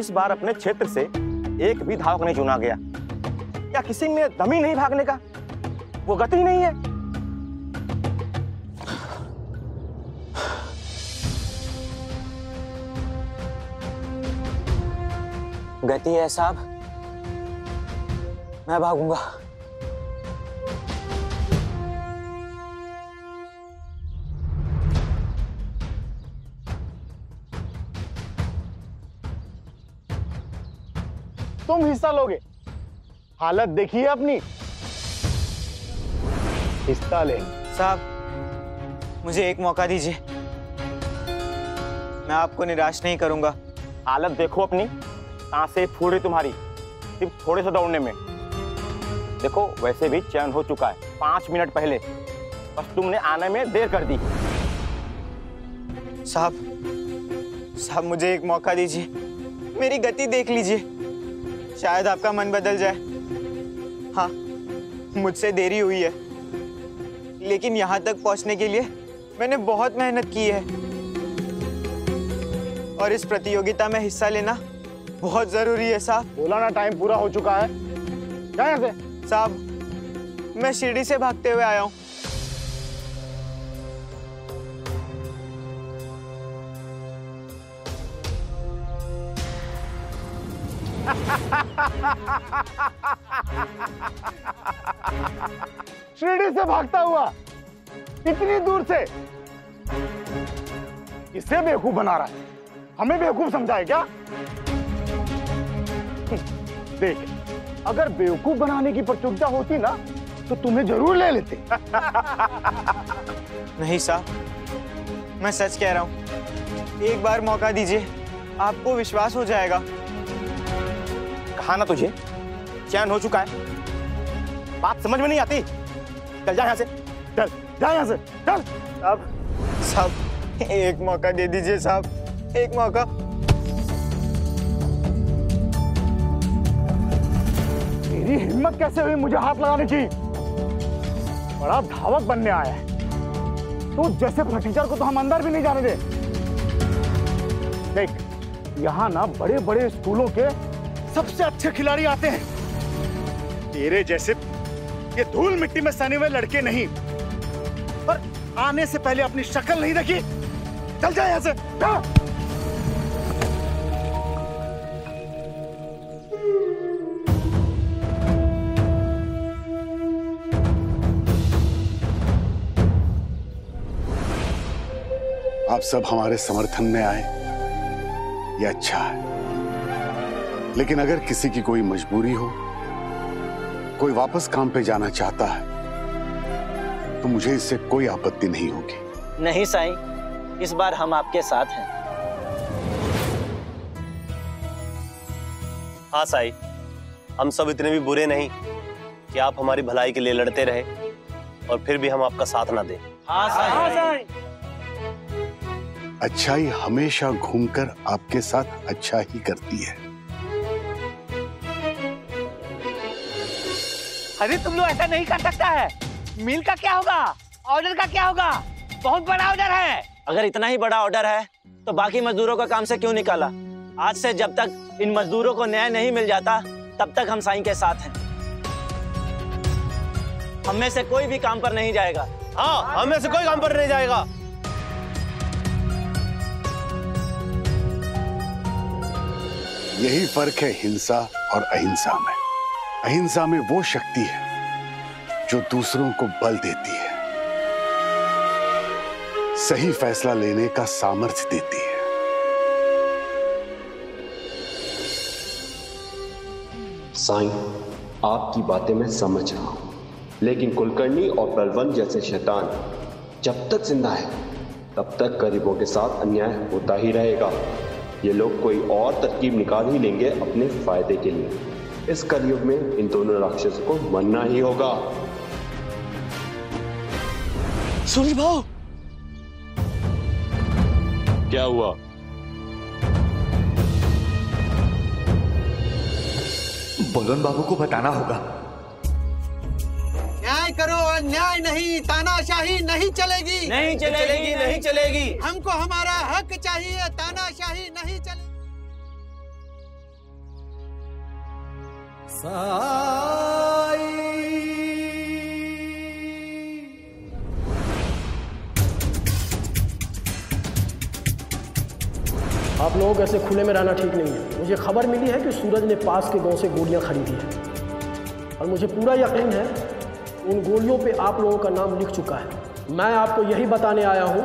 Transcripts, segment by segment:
इस बार अपने क्षेत्र से एक भी धावक नहीं चुना गया। क्या किसी में दम ही नहीं भागने का? वो गति ही नहीं है। गति है साहब, मैं भागूंगा। तुम हिस्सा लोगे? हालत देखिए अपनी। हिस्सा लेंगे। साहब मुझे एक मौका दीजिए, मैं आपको निराश नहीं करूंगा। हालत देखो अपनी, सांसें फूल रही तुम्हारी सिर्फ थोड़े से दौड़ने में। देखो वैसे भी चयन हो चुका है 5 मिनट पहले, बस तुमने आने में देर कर दी। साहब मुझे एक मौका दीजिए, मेरी गति देख लीजिए, शायद आपका मन बदल जाए। हाँ, मुझसे देरी हुई है, लेकिन यहाँ तक पहुँचने के लिए मैंने बहुत मेहनत की है और इस प्रतियोगिता में हिस्सा लेना बहुत जरूरी है साहब। बोला ना, टाइम पूरा हो चुका है। क्या यहाँ से? साहब मैं सीढ़ी से भागते हुए आया हूँ। सीढ़ी से भागता हुआ इतनी दूर से? इसे बेवकूफ बना रहा है, हमें बेवकूफ समझा है क्या? देख, अगर बेवकूफ बनाने की प्रतियोगिता होती ना तो तुम्हें जरूर ले लेते। नहीं साहब, मैं सच कह रहा हूँ, एक बार मौका दीजिए, आपको विश्वास हो जाएगा। कहा ना तुझे चयन हो चुका है, बात समझ में नहीं आती। चल जा यहाँ से, चल जा यहाँ से, चल। साहब एक मौका दे दीजिए साहब, एक मौका। तेरी हिम्मत कैसे हुई मुझे हाथ लगाने की? बड़ा धावक बनने आया है तो जैसे टीचर को तो हम अंदर भी नहीं जाने दे। देख, यहाँ ना बड़े बड़े स्कूलों के सबसे अच्छे खिलाड़ी आते हैं। तेरे जैसे ये धूल मिट्टी में सने हुए लड़के नहीं। पर आने से पहले अपनी शक्ल नहीं देखी? चल जा यहाँ से, जा। आप सब हमारे समर्थन में आए, ये अच्छा है। लेकिन अगर किसी की कोई मजबूरी हो, कोई वापस काम पे जाना चाहता है, तो मुझे इससे कोई आपत्ति नहीं होगी। नहीं साईं, इस बार हम आपके साथ हैं। हाँ साईं, हम सब इतने भी बुरे नहीं कि आप हमारी भलाई के लिए लड़ते रहे और फिर भी हम आपका साथ ना दें। हाँ साईं। अच्छाई हमेशा घूमकर आपके साथ अच्छा ही करती है। अरे तुम लोग ऐसा नहीं कर सकता है। मिल का क्या होगा? ऑर्डर का क्या होगा? बहुत बड़ा ऑर्डर है। अगर इतना ही बड़ा ऑर्डर है तो बाकी मजदूरों का काम से क्यों निकाला? आज से जब तक इन मजदूरों को न्याय नहीं मिल जाता तब तक हम साईं के साथ हैं। हम में से कोई भी काम पर नहीं जाएगा। हाँ, हम में से कोई काम पर नहीं जाएगा। यही फर्क है हिंसा और अहिंसा में। अहिंसा में वो शक्ति है जो दूसरों को बल देती है, सही फैसला लेने का सामर्थ्य देती है। साईं, आपकी बातें मैं समझ रहा हूं, लेकिन कुलकर्णी और बलवंत जैसे शैतान जब तक जिंदा है तब तक गरीबों के साथ अन्याय होता ही रहेगा। ये लोग कोई और तरकीब निकाल ही लेंगे अपने फायदे के लिए। इस कलयुग में इन दोनों राक्षसों को मरना ही होगा। सूर्य भाऊ, क्या हुआ? बलवंत बाबू को बताना होगा। न्याय करो, अन्याय नहीं, तानाशाही नहीं चलेगी। नहीं चलेगी, नहीं चलेगी। हमको हमारा हक चाहिए, तानाशाही नहीं चलेगी। आप लोगों को ऐसे खुले में रहना ठीक नहीं है। मुझे खबर मिली है कि सूरज ने पास के गांव से गोलियां खरीदी हैं और मुझे पूरा यकीन है उन गोलियों पे आप लोगों का नाम लिख चुका है। मैं आपको यही बताने आया हूं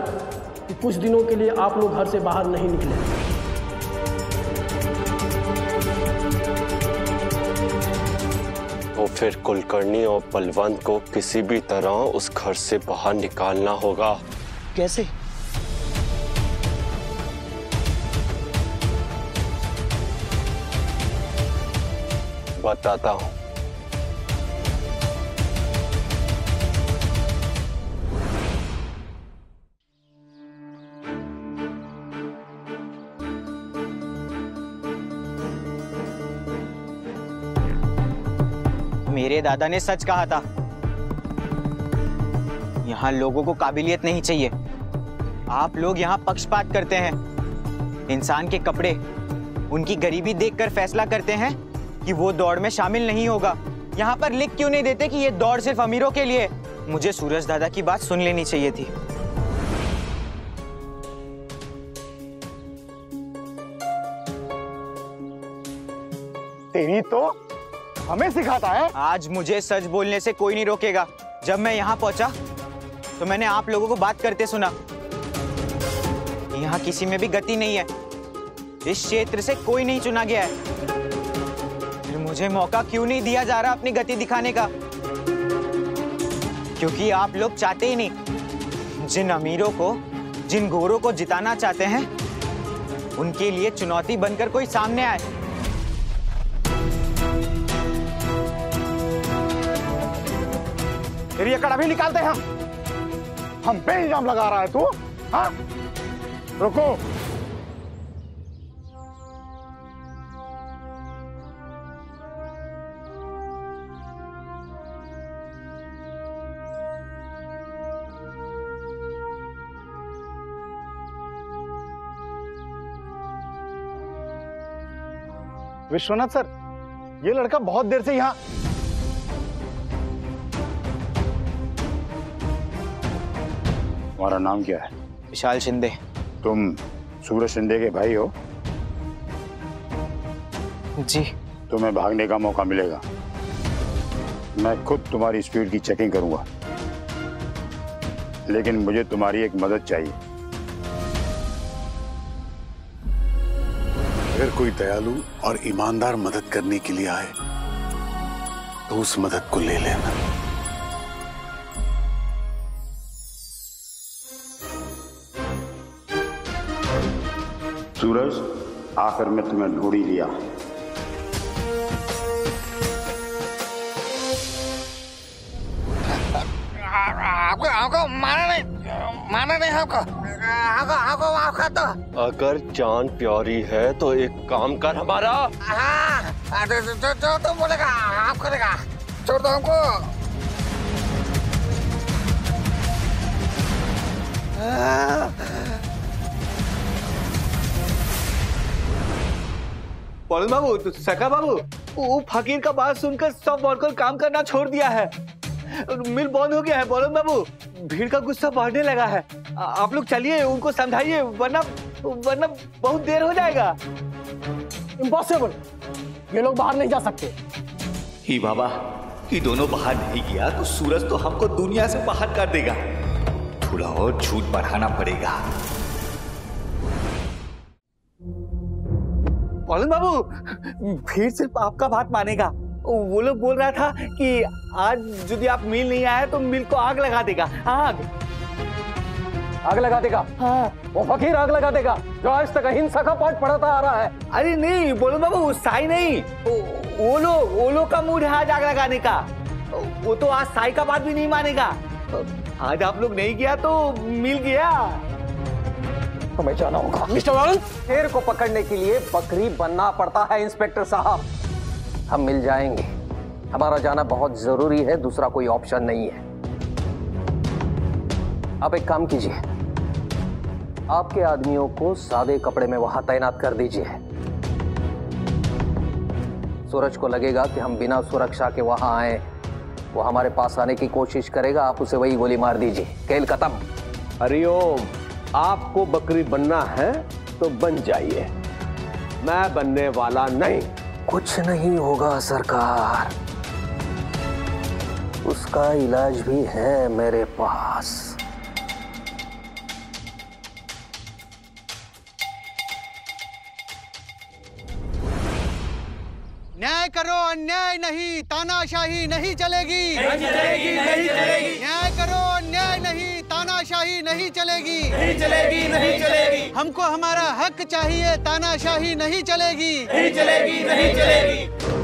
कि कुछ दिनों के लिए आप लोग घर से बाहर नहीं निकले। तो फिर कुलकर्णी और बलवंत को किसी भी तरह उस घर से बाहर निकालना होगा। कैसे? बताता हूं। मेरे दादा ने सच कहा था, यहाँ लोगों को काबिलियत नहीं चाहिए। आप लोग यहाँ पक्षपात करते हैं। इंसान के कपड़े, उनकी गरीबी देखकर फैसला करते हैं कि वो दौड़ में शामिल नहीं होगा। यहाँ पर लिख क्यों नहीं देते कि ये दौड़ सिर्फ अमीरों के लिए? मुझे सूरज दादा की बात सुन लेनी चाहिए थी। तेरी तो हमें सिखाता है। आज मुझे सच बोलने से कोई नहीं रोकेगा। जब मैं यहाँ पहुंचा तो मैंने आप लोगों को बात करते सुना। यहाँ किसी में भी गति नहीं है। इस क्षेत्र से कोई नहीं चुना गया है। फिर मुझे मौका क्यों नहीं दिया जा रहा अपनी गति दिखाने का? क्योंकि आप लोग चाहते ही नहीं। जिन अमीरों को, जिन गोरों को जिताना चाहते हैं, उनके लिए चुनौती बनकर कोई सामने आए। तेरी अकड़ अभी निकालते हैं हम पे इल्जाम लगा रहा है तू? हाँ, रुको। विश्वनाथ सर, ये लड़का बहुत देर से यहाँ। तुम्हारा नाम क्या है? विशाल शिंदे। तुम सूरज शिंदे के भाई हो? जी। तुम्हें भागने का मौका मिलेगा। मैं खुद तुम्हारी स्पीड की चेकिंग करूंगा, लेकिन मुझे तुम्हारी एक मदद चाहिए। अगर कोई दयालु और ईमानदार मदद करने के लिए आए तो उस मदद को ले लेना। सूरज, आखिर में तुम्हें ढूंढ ही लिया। आपको माना नहीं आपको तो। अगर जान प्यारी है तो एक काम कर हमारा। हाँ, जो तुम बोलेगा आप करेगा। छोड़ दो हमको। बोलो बाबू, सका बाबू, वो फकीर का बात सुनकर सब वर्कर काम करना छोड़ दिया है। मिल बंद हो गया है। बोलो बाबू, भीड़ का गुस्सा बढ़ने लगा है। आप लोग चलिए, उनको समझाइए, वरना बहुत देर हो जाएगा। इम्पॉसिबल, ये लोग बाहर नहीं जा सकते। ही बाबा, ये दोनों बाहर नहीं गया तो सूरज तो हमको दुनिया से बाहर कर देगा। थोड़ा और झूठ बढ़ाना पड़ेगा। बोलो बाबू, भीड़ सिर्फ आपका बात मानेगा। वो लोग बोल रहा था कि आज यदि आप मिल नहीं आए तो मिल को आग लगा देगा। आग लगा देगा? हाँ। वो फकीर आग लगा देगा जो आज तक अहिंसा का पाठ पढ़ाता आ रहा है। अरे नहीं बोलो बाबू, साई नहीं, वो लोग का मूड है आज आग लगाने का। वो तो आज साई का बात भी नहीं मानेगा। आज आप लोग नहीं गया तो मिल गया। हमें जाना होगा। मिस्टर वालन, शेर को पकड़ने के लिए बकरी बनना पड़ता है इंस्पेक्टर साहब। हम मिल जाएंगे। हमारा जाना बहुत जरूरी है, दूसरा कोई ऑप्शन नहीं है। आप एक काम कीजिए, आपके आदमियों को सादे कपड़े में वहां तैनात कर दीजिए। सूरज को लगेगा कि हम बिना सुरक्षा के वहां आए, वो हमारे पास आने की कोशिश करेगा, आप उसे वही गोली मार दीजिए। खेल खत्म। हरिओम, आपको बकरी बनना है तो बन जाइए, मैं बनने वाला नहीं। कुछ नहीं होगा सरकार, उसका इलाज भी है मेरे पास। न्याय करो, अन्याय नहीं, तानाशाही नहीं चलेगी। नहीं चलेगी, नहीं चलेगी। न्याय करो, अन्याय नहीं, तानाशाही नहीं चलेगी। नहीं चलेगी, नहीं चलेगी। हमको हमारा हक चाहिए, तानाशाही नहीं चलेगी। नहीं चलेगी, नहीं चलेगी।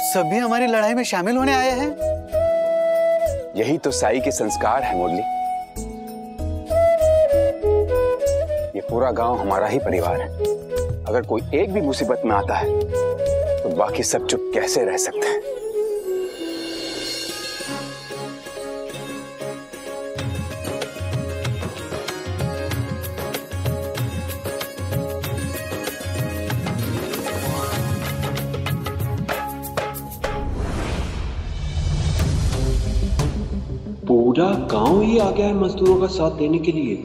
सभी हमारी लड़ाई में शामिल होने आए हैं। यही तो साई के संस्कार है मुरली। ये पूरा गांव हमारा ही परिवार है। अगर कोई एक भी मुसीबत में आता है तो बाकी सब चुप कैसे रह सकते हैं। पूरा गांव ही आ गया है मजदूरों का साथ देने के लिए।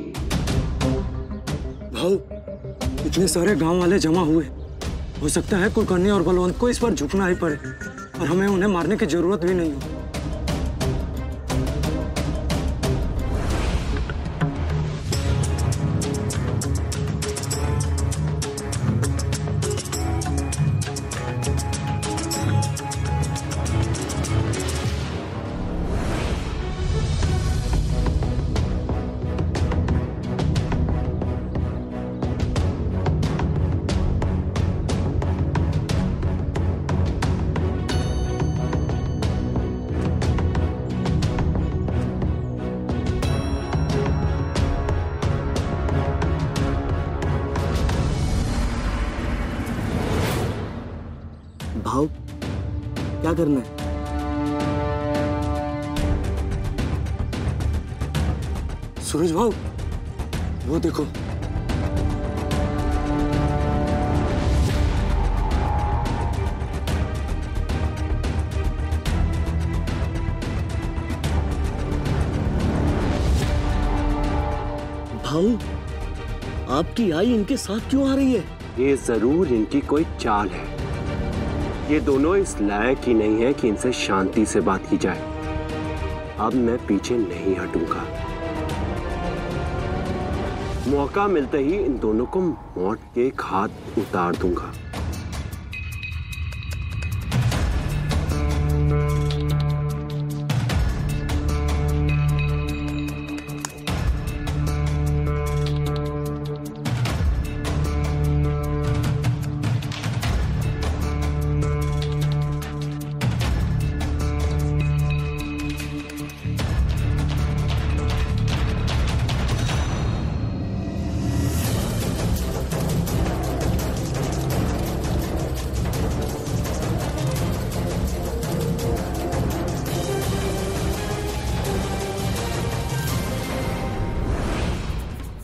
भाऊ, इतने सारे गांव वाले जमा हुए, हो सकता है कुलकर्णी और बलवंत को इस पर झुकना ही पड़े और हमें उन्हें मारने की जरूरत भी नहीं हो। भाव क्या करना है? सूरज भाव, वो देखो। भाऊ, आपकी आई इनके साथ क्यों आ रही है? ये जरूर इनकी कोई चाल है। ये दोनों इस लायक ही नहीं है कि इनसे शांति से बात की जाए। अब मैं पीछे नहीं हटूंगा। मौका मिलते ही इन दोनों को मौत के घाट उतार दूंगा।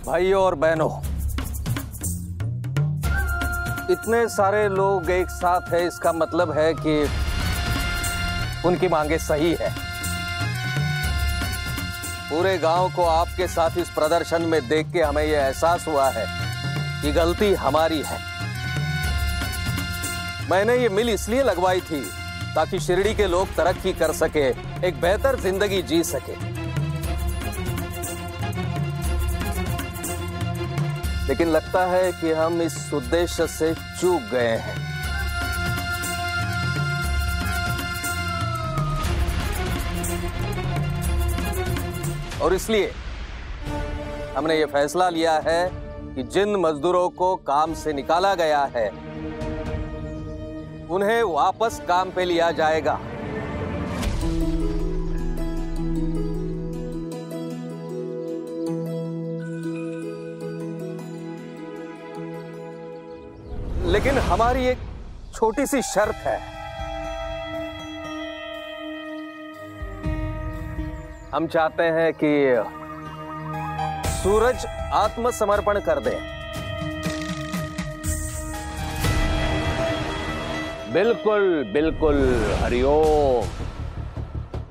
भाइयों और बहनों, इतने सारे लोग एक साथ हैं, इसका मतलब है कि उनकी मांगे सही है। पूरे गांव को आपके साथ इस प्रदर्शन में देख के हमें यह एहसास हुआ है कि गलती हमारी है। मैंने ये मिल इसलिए लगवाई थी ताकि शिरडी के लोग तरक्की कर सके, एक बेहतर जिंदगी जी सके। लेकिन लगता है कि हम इस उद्देश्य से चूक गए हैं। और इसलिए हमने ये फैसला लिया है कि जिन मजदूरों को काम से निकाला गया है उन्हें वापस काम पे लिया जाएगा। लेकिन हमारी एक छोटी सी शर्त है। हम चाहते हैं कि सूरज आत्मसमर्पण कर दे। बिल्कुल बिल्कुल हरिओम।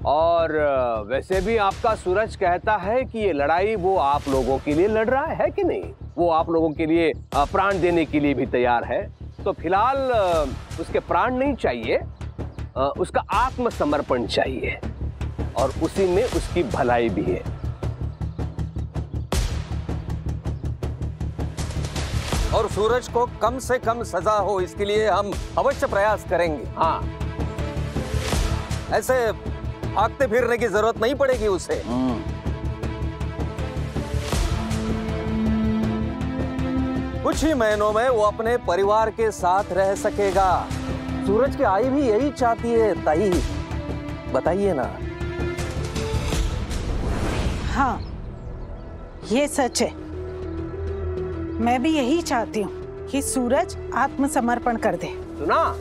और वैसे भी आपका सूरज कहता है कि ये लड़ाई वो आप लोगों के लिए लड़ रहा है कि नहीं? वो आप लोगों के लिए प्राण देने के लिए भी तैयार है। तो फिलहाल उसके प्राण नहीं चाहिए, उसका आत्मसमर्पण चाहिए, और उसी में उसकी भलाई भी है। और सूरज को कम से कम सजा हो, इसके लिए हम अवश्य प्रयास करेंगे। हाँ, ऐसे भागते फिरने की जरूरत नहीं पड़ेगी उसे। कुछ ही महीनों में वो अपने परिवार के साथ रह सकेगा। सूरज की आई भी यही चाहती है ताई, बताइए ना। हाँ, ये सच है। मैं भी यही चाहती हूँ कि सूरज आत्मसमर्पण कर दे। सुना?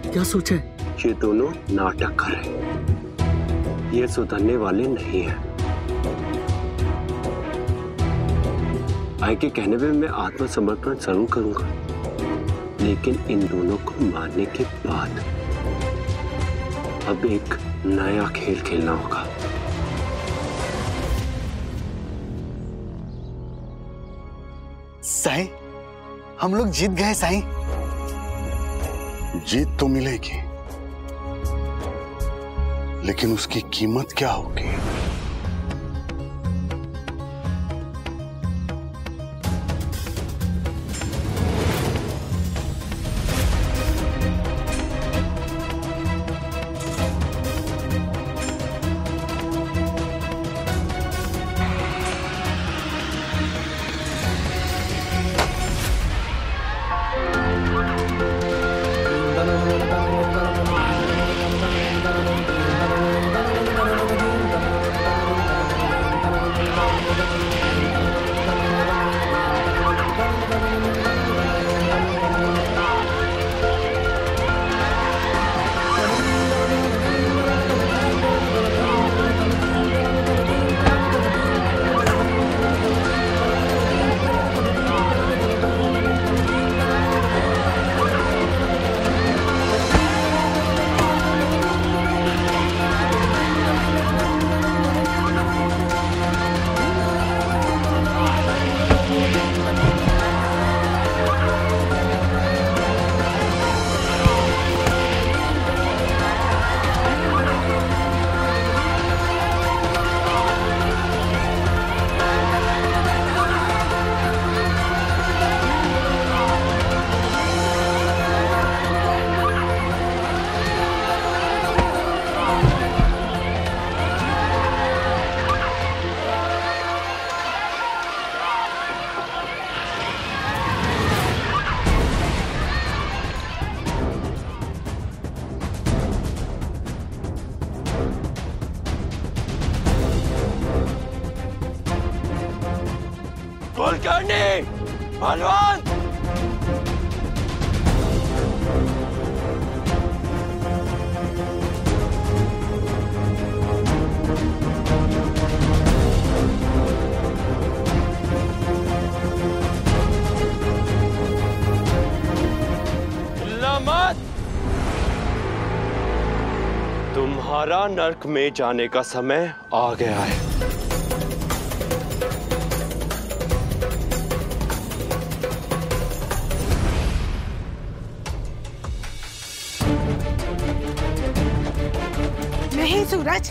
क्या सोचे? ये दोनों नाटक कर रहे हैं, ये सुधरने वाले नहीं है। आई के कहने पे मैं आत्मसमर्पण जरूर करूंगा, लेकिन इन दोनों को मारने के बाद अब एक नया खेल खेलना होगा। साईं, हम लोग जीत गए साईं। जीत तो मिलेगी, लेकिन उसकी कीमत क्या होगी? कुलकर्णी, बलवंत, चिल्ला मत। तुम्हारा नर्क में जाने का समय आ गया है। नहीं सूरज,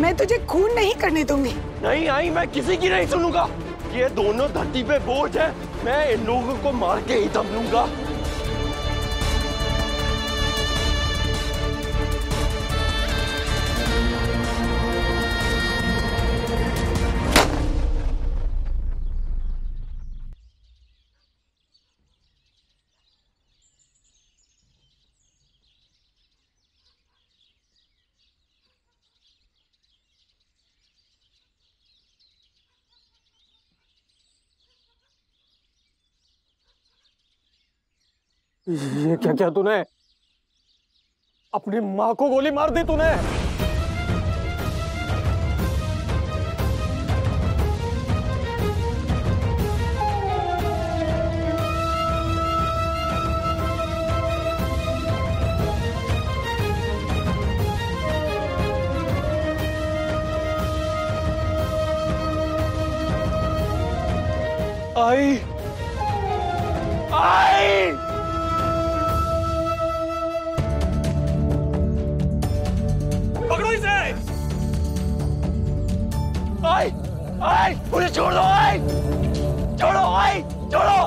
मैं तुझे खून नहीं करने दूंगी। नहीं आई, मैं किसी की नहीं सुनूंगा। ये दोनों धरती पे बोझ है, मैं इन लोगों को मार के ही दम लूंगा। ये क्या क्या तूने? अपनी माँ को गोली मार दी तूने? आई आई पकड़ो इसे। आई आई मुझे छोड़ दो। आई छोड़ो। आई छोड़ो।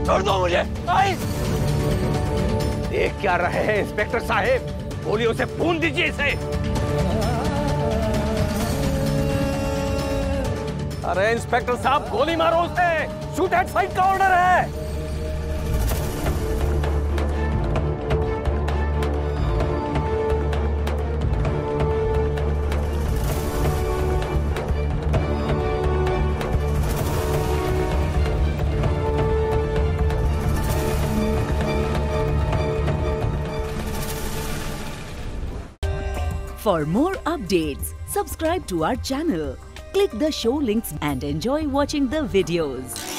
छोड़ दो मुझे। आई देख क्या रहे हैं इंस्पेक्टर साहब, गोलियों से भून दीजिए इसे। अरे इंस्पेक्टर साहब गोली मारो उसे, शूट एट साइड का ऑर्डर है। For more updates, subscribe to our channel, click the show links and enjoy watching the videos.